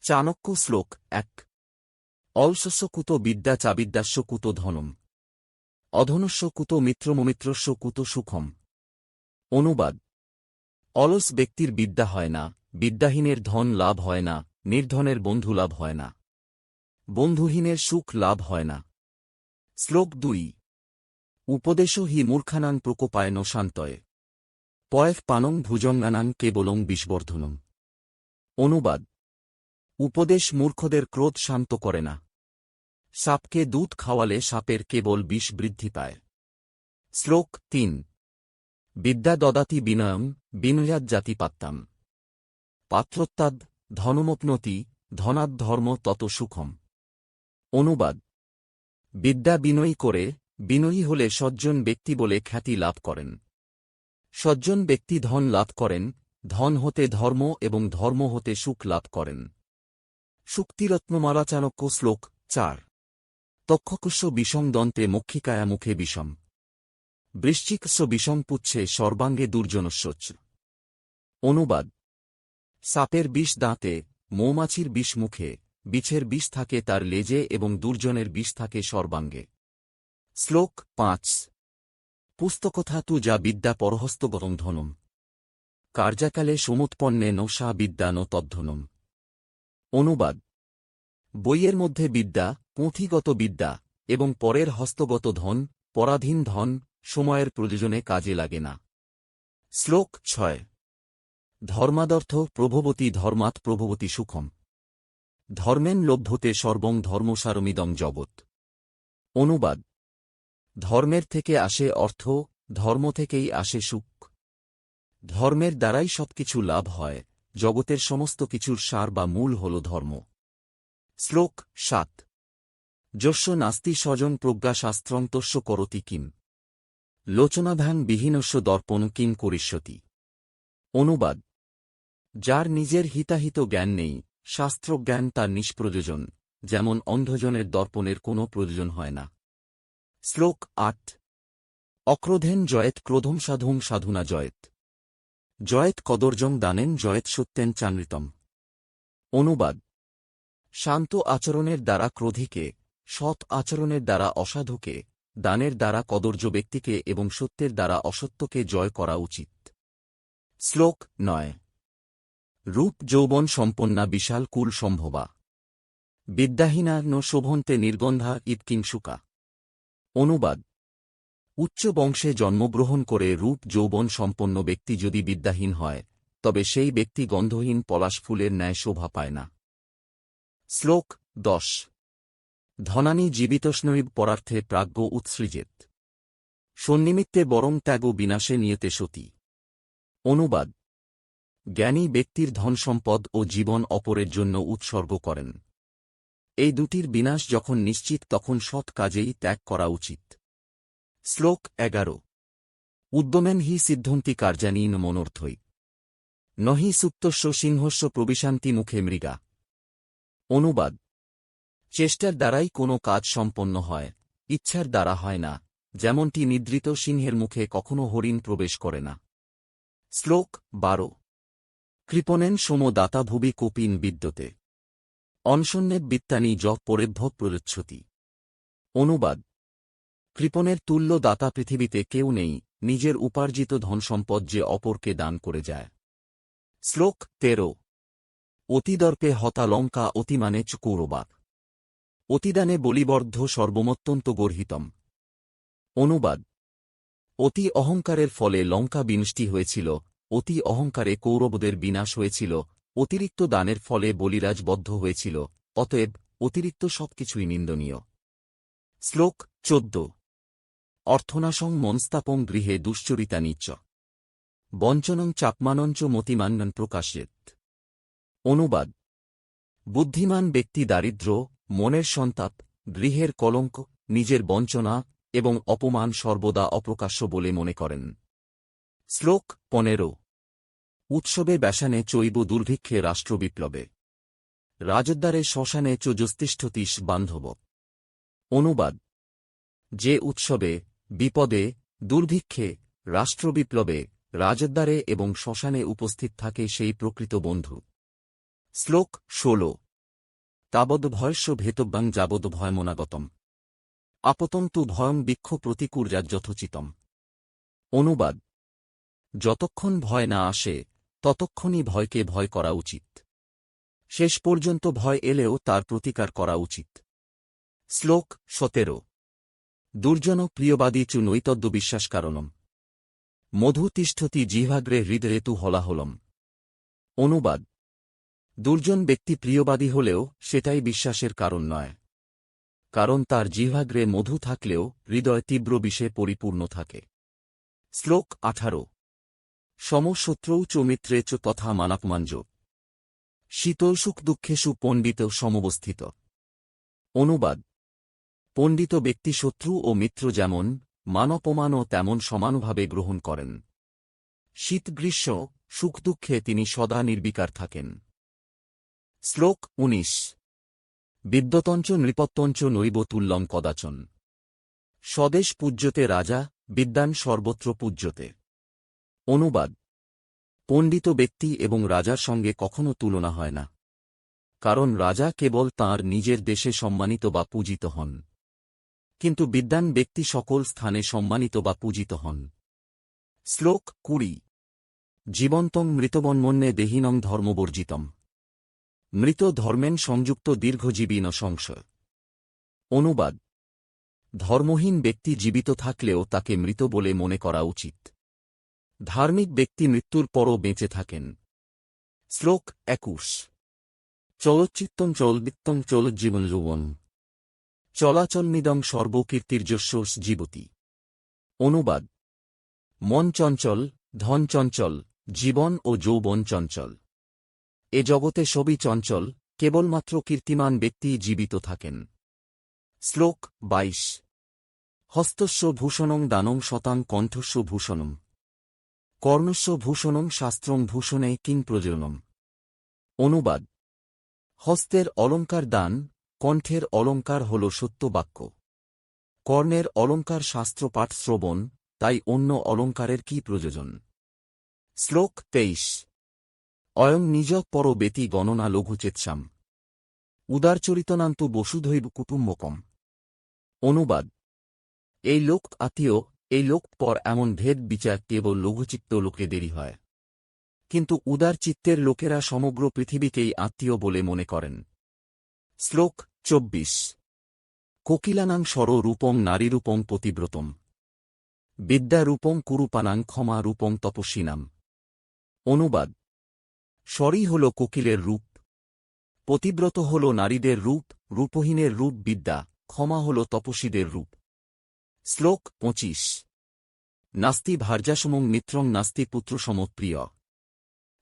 চাণক্য শ্লোক ১ অলসস্য কুতো বিদ্যা চাবিদ্যাস্য কুতো ধনম অধনস্য কুতো মিত্রমমিত্রস্য কুতো সুখম। অনুবাদ অলস ব্যক্তির বিদ্যা হয় না, বিদ্যাহীনের ধন লাভ হয় না, নির্ধনের বন্ধু লাভ হয় না, বন্ধুহীনের সুখ লাভ হয় না। শ্লোক ২ উপদেশ হি মূর্খানাং প্রকোপায় ন শান্তয়ে পয়েফ পানং ভুজঙ্গানাং কেবলং বিষবর্ধনম। অনুবাদ উপদেশ মূর্খদের ক্রোধ শান্ত করে না। সাপকে দুধ খাওয়ালে সাপের কেবল বিষ বৃদ্ধি পায়। শ্লোক ৩ বিদ্যা দদাতি বিনয়ম বিনয়াদ জাতি পাত্তাম পাত্রত্যাদ ধনমপ্নতি ধনাদ ধর্ম তত সুখম। অনুবাদ বিদ্যা বিনয়ী করে, বিনয়ী হলে সজ্জন ব্যক্তি বলে খ্যাতি লাভ করেন। সজ্জন ব্যক্তি ধন লাভ করেন, ধন হতে ধর্ম এবং ধর্ম হতে সুখ লাভ করেন। শুক্তিরত্নমালা চাণক্য শ্লোক ৪ তক্ষকুস্য বিষং দন্তে মক্ষিকায়া মুখে বিষম বৃশ্চিকস্য বিষং পুচ্ছে সর্বাঙ্গে দুর্জনস্যচ। অনুবাদ সাপের বিষ দাঁতে, মৌমাছির বিষ মুখে, বিছের বিষ থাকে তার লেজে এবং দুর্জনের বিষ থাকে সর্বাঙ্গে। শ্লোক ৫ পুস্তকথা তু যা বিদ্যা পরহস্তগতং ধনম কার্যাকালে সমুৎপন্নে ন সা বিদ্যা ন তদ্ধনম। অনুবাদ বইয়ের মধ্যে বিদ্যা, পুঁথিগত বিদ্যা এবং পরের হস্তগত ধন, পরাধীন ধন সময়ের প্রয়োজনে কাজে লাগে না। শ্লোক ৬ ধর্মাদর্থ প্রভবতি ধর্মাৎ প্রভবতি সুখম ধর্মেন লভ্যতে সর্বং ধর্মসারমিদং জগৎ। অনুবাদ ধর্মের থেকে আসে অর্থ, ধর্ম থেকেই আসে সুখ। ধর্মের দ্বারাই সবকিছু লাভ হয়, জগতের সমস্ত কিছুর সার বা মূল হল ধর্ম। শ্লোক ৭ যস্য নাস্তি স্বজন প্রজ্ঞাশাস্ত্রং তস্য করতি কিম লোচনাভ্যাং বিহীনস্য দর্পণ কিম করিষ্যতি। অনুবাদ যার নিজের হিতাহিত জ্ঞান নেই, শাস্ত্রজ্ঞান তার নিষ্প্রয়োজন, যেমন অন্ধজনের দর্পণের কোনো প্রয়োজন হয় না। শ্লোক ৮ অক্রোধেন জয়েত ক্রোধম সাধুং সাধুনা জয়েত জয়েত কদর্জং দানেন জয়েত সত্যেন চানৃতম। অনুবাদ শান্ত আচরণের দ্বারা ক্রোধীকে, সৎ আচরণের দ্বারা অসাধুকে, দানের দ্বারা কদর্য ব্যক্তিকে এবং সত্যের দ্বারা অসত্যকে জয় করা উচিত। শ্লোক ৯ রূপ যৌবন সম্পন্না বিশাল কুল সম্ভবা বিদ্যাহীনা ন শোভন্তে নির্গন্ধা ইৎকিংসুকা। অনুবাদ উচ্চ বংশে জন্মগ্রহণ করে রূপ যৌবন সম্পন্ন ব্যক্তি যদি বিদ্যাহীন হয়, তবে সেই ব্যক্তি গন্ধহীন পলাশ ফুলের ন্যায় শোভা পায় না। শ্লোক ১০ ধনানি জীবিতস্নৈব পরার্থে প্রাজ্ঞ উৎসৃজেত সন্নিমিত্তে বরং ত্যাগ বিনাশে নিয়তে সতী। অনুবাদ জ্ঞানী ব্যক্তির ধনসম্পদ ও জীবন অপরের জন্য উৎসর্গ করেন। এই দুটির বিনাশ যখন নিশ্চিত তখন সৎ কাজেই ত্যাগ করা উচিত। শ্লোক ১১ উদ্যমেন হি সিদ্ধন্তি কার্যানি ন মনোর্থই নহি সুপ্তস্য সিংহস্য প্রবিশান্তি মুখে মৃগা। অনুবাদ চেষ্টার দ্বারাই কোনো কাজ সম্পন্ন হয়, ইচ্ছার দ্বারা হয় না, যেমনটি নিদ্রিত সিংহের মুখে কখনো হরিণ প্রবেশ করে না। শ্লোক ১২ কৃপণেন সোম দাতা ভুবি কোপিন বিদ্যতে অনশন্যে বিত্তানি য পরেভ্য প্ররচ্ছতি। অনুবাদ কৃপণের তুল্য দাতা পৃথিবীতে কেউ নেই, নিজের উপার্জিত ধনসম্পদ যে অপরকে দান করে যায়। শ্লোক ১৩ অতিদর্পে হতা লঙ্কা অতিমানে চ কৌরবাক অতিদানে বলিবর্ধ সর্বমত্যন্ত গর্হিতম। অনুবাদ অতি অহংকারের ফলে লঙ্কা বিনষ্টি হয়েছিল, অতি অহংকারে কৌরবদের বিনাশ হয়েছিল, অতিরিক্ত দানের ফলে বলিরাজ বদ্ধ হয়েছিল, অতএব অতিরিক্ত সবকিছুই নিন্দনীয়। শ্লোক ১৪ অর্থনাশং মনস্তাপং গৃহে দুশ্চরিতানি চ বঞ্চনং চাপমানঞ্চ মতিমান্নন প্রকাশেত। অনুবাদ বুদ্ধিমান ব্যক্তি দারিদ্র্য, মনের সন্তাপ, গৃহের কলঙ্ক, নিজের বঞ্চনা এবং অপমান সর্বদা অপ্রকাশ্য বলে মনে করেন। শ্লোক ১৫ উৎসবে ব্যাসানে চৈব দুর্ভিক্ষে রাষ্ট্রবিপ্লবে রাজদ্বারে শ্মশানে চ যস্তিষ্ঠতিস বান্ধব। অনুবাদ যে উৎসবে, বিপদে, দুর্ভিক্ষে, রাষ্ট্রবিপ্লবে, রাজদ্বারে এবং শ্মশানে উপস্থিত থাকে সেই প্রকৃত বন্ধু। শ্লোক ১৬ তাবদ ভয়স্য ভেতব্যাং যাবদ ভয়মনাগতম আপতং তু ভয়ং বীক্ষ প্রতিকূর্যাযথোচিতম। অনুবাদ: যতক্ষণ ভয় না আসে ততক্ষণই ভয়কে ভয় করা উচিত। শেষ পর্যন্ত ভয় এলেও তার প্রতিকার করা উচিত। শ্লোক 17। দুর্জন প্রিয়বাদী চু নৈতদ্য বিশ্বাসকারণম মধু তিষ্ঠতি জিহ্বাগ্রে হৃদরেতু হলাহলম। অনুবাদ: দুর্জন ব্যক্তি প্রিয়বাদী হলেও সেটাই বিশ্বাসের কারণ নয়, কারণ তার জিহ্বাগ্রে মধু থাকলেও হৃদয় তীব্র বিষে পরিপূর্ণ থাকে। শ্লোক 18। সমশত্রৌ চ মিত্রে চ তথা মানাপমাঞ্জ শীতল সুখ দুঃখেষু পণ্ডিত সমবস্থিত। অনুবাদ: পণ্ডিত ব্যক্তি শত্রু ও মিত্র যেমন মানপমানও তেমন সমানভাবে গ্রহণ করেন। শীত গ্রীষ্ম সুখ দুঃখে তিনি সদা নির্বিকার থাকেন। শ্লোক 19। বিদ্যতঞ্চ নৃপত্যঞ্চ নৈব তুল্যং কদাচন স্বদেশ পূজ্যতে রাজা বিদ্যান সর্বত্র পূজ্যতে। অনুবাদ: পণ্ডিত ব্যক্তি এবং রাজার সঙ্গে কখনও তুলনা হয় না, কারণ রাজা কেবল তাঁর নিজের দেশে সম্মানিত বা পূজিত হন, কিন্তু বিদ্বান ব্যক্তি সকল স্থানে সম্মানিত বা পূজিত হন। শ্লোক 20। জীবন্তং মৃতবন্মন্যে দেহিনং ধর্মবর্জিতম মৃত ধর্মেন সংযুক্ত দীর্ঘজীবী ন সংশয়। অনুবাদ: ধর্মহীন ব্যক্তি জীবিত থাকলেও তাকে মৃত বলে মনে করা উচিত। ধার্মিক ব্যক্তি মৃত্যুর পরও বেঁচে থাকেন। শ্লোক 21। চলচ্চিত্তং চলবিত্তং চলজ্জীবন যৌবন চলাচলমিদং সর্বকীর্তির্যস্য জীবতি। অনুবাদ: মন চঞ্চল, ধন চঞ্চল, জীবন ও যৌবন চঞ্চল। এ জগতে সবই চঞ্চল, কেবলমাত্র কীর্তিমান ব্যক্তিই জীবিত থাকেন। শ্লোক 22। হস্তস্য ভূষণং দানং শতাং কণ্ঠস্য ভূষণম কর্ণস্য ভূষণং শাস্ত্রং ভূষণে কিং প্রয়োজনম। অনুবাদ: হস্তের অলঙ্কার দান, কণ্ঠের অলঙ্কার হল সত্য বাক্য, কর্ণের অলঙ্কার শাস্ত্রপাঠ শ্রবণ, তাই অন্য অলঙ্কারের কি প্রয়োজন। শ্লোক 23। অয়ং নিজঃ পর বেতি গণনা লঘুচেৎসাম উদারচরিতনান্তু বসুধৈব কুটুম্বকম। অনুবাদ: এই লোক আত্মীয়, এই লোক পর এমন ভেদ বিচার কেবল লঘুচিত্ত লোকেদেরই হয়, কিন্তু উদার চিত্তের লোকেরা সমগ্র পৃথিবীকেই আত্মীয় বলে মনে করেন। শ্লোক 24। কোকিলানাং স্বর রূপং নারীরূপং পতিব্রতম বিদ্যারূপং কুরুপানাং ক্ষমা রূপং তপস্বিনাম। অনুবাদ: স্বরই হল কোকিলের রূপ, পতিব্রত হল নারীদের রূপ, রূপহীনের রূপ বিদ্যা, ক্ষমা হল তপস্বীদের রূপ। শ্লোক 25। নাস্তি ভার্যাসমং মিত্রং নাস্তি পুত্রসম প্রিয়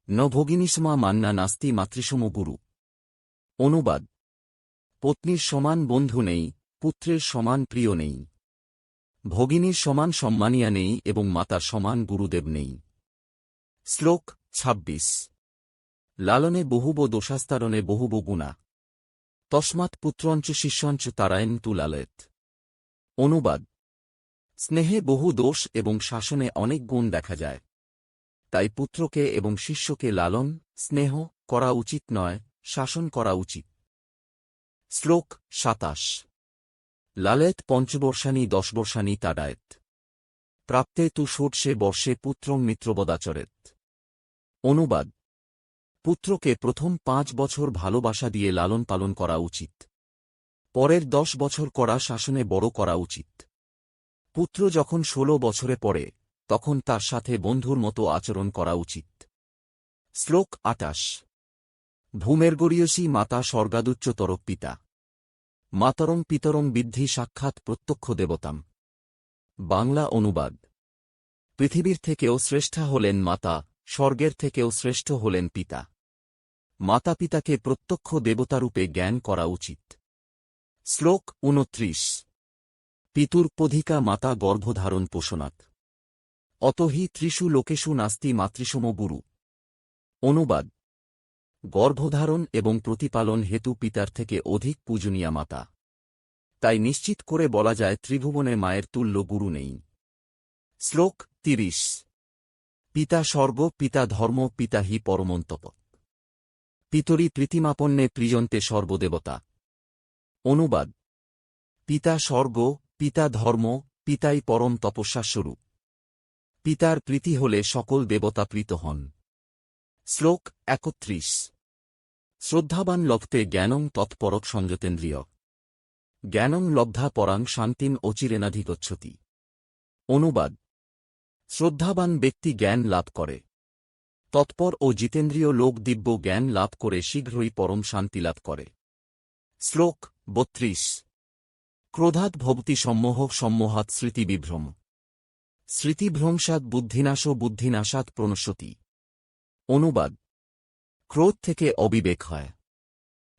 ন ভগিনীসমা মান্না নাস্তি মাতৃসম গুরু। অনুবাদ: পত্নীর সমান বন্ধু নেই, পুত্রের সমান প্রিয় নেই, ভগিনীর সমান সম্মানিয়া নেই এবং মাতার সমান গুরুদেব নেই। শ্লোক 26। লালনে বহুব দোষাস্তারণে বহুব গুণা তস্মাৎ পুত্রঞ্চ শিষ্যঞ্চ তারায়ণ তু লালয়েত। অনুবাদ: স্নেহে বহু দোষ এবং শাসনে অনেক গুণ দেখা যায়, তাই পুত্রকে এবং শিষ্যকে লালন স্নেহ করা উচিত নয়, শাসন করা উচিত। শ্লোক 27। লালয়েত পঞ্চবর্ষানি 10 বর্ষানি তাডায়েত প্রাপ্তে তু ষোড়শে বর্ষে পুত্রং মিত্রবদাচরেত। অনুবাদ: পুত্রকে প্রথম 5 বছর ভালোবাসা দিয়ে লালন পালন করা উচিত, পরের 10 বছর কড়া শাসনে বড় করা উচিত। পুত্র যখন 16 বছরে পড়ে তখন তার সাথে বন্ধুর মতো আচরণ করা উচিত। শ্লোক 28। ভূমের্গরীয়সী মাতা স্বর্গাদুচ্চতর পিতা মাতরং পিতরং বিদ্ধি সাক্ষাৎ প্রত্যক্ষ দেবতাম। বাংলা অনুবাদ: পৃথিবীর থেকেও শ্রেষ্ঠা হলেন মাতা, স্বর্গের থেকেও শ্রেষ্ঠ হলেন পিতা। মাতা পিতাকে প্রত্যক্ষ দেবতারূপে জ্ঞান করা উচিত। শ্লোক 29। পিতুর্পধিকা মাতা গর্ভধারণ পোষণাৎ অত হি ত্রিষু লোকেষু নাস্তি মাতৃসম গুরু। অনুবাদ: গর্ভধারণ এবং প্রতিপালন হেতু পিতার থেকে অধিক পূজনীয়া মাতা, তাই নিশ্চিত করে বলা যায় ত্রিভুবনে মায়ের তুল্য গুরু নেই। শ্লোক 30। পিতা স্বর্গ পিতা ধর্ম পিতা হি পরমন্তপ পিতরি প্রীতিমাপন্নে প্রিয়ন্তে সর্বদেবতা। অনুবাদ: পিতা স্বর্গ, পিতা ধর্ম, পিতাই পরম তপস্যাস্বরূপ। পিতার প্রীতি হলে সকল দেবতা প্রীত হন। শ্লোক ৩১। শ্রদ্ধাবান লভতে জ্ঞানং তৎপরক সংযতেন্দ্রিয়। জ্ঞানং লব্ধা পরাং শান্তিং অচিরেনাধিগচ্ছতি। অনুবাদ: শ্রদ্ধাবান ব্যক্তি জ্ঞান লাভ করে। তৎপর ও জিতেন্দ্রীয় লোক দিব্য জ্ঞান লাভ করে শীঘ্রই পরম শান্তি লাভ করে। শ্লোক ৩২। ক্রোধাৎ ভবতি সম্মোহ সম্মোহাৎ স্মৃতিবিভ্রম। স্মৃতিভ্রংসাৎ বুদ্ধিনাশো বুদ্ধিনাশাৎ প্রণশ্যতি। অনুবাদ: ক্রোধ থেকে অবিবেক হয়,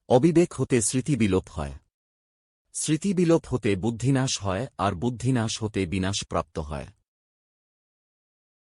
অবিবেক হতে স্মৃতিবিলোপ হয়, স্মৃতিবিলোপ হতে বুদ্ধিনাশ হয়, আর বুদ্ধিনাশ হতে বিনাশ প্রাপ্ত হয়।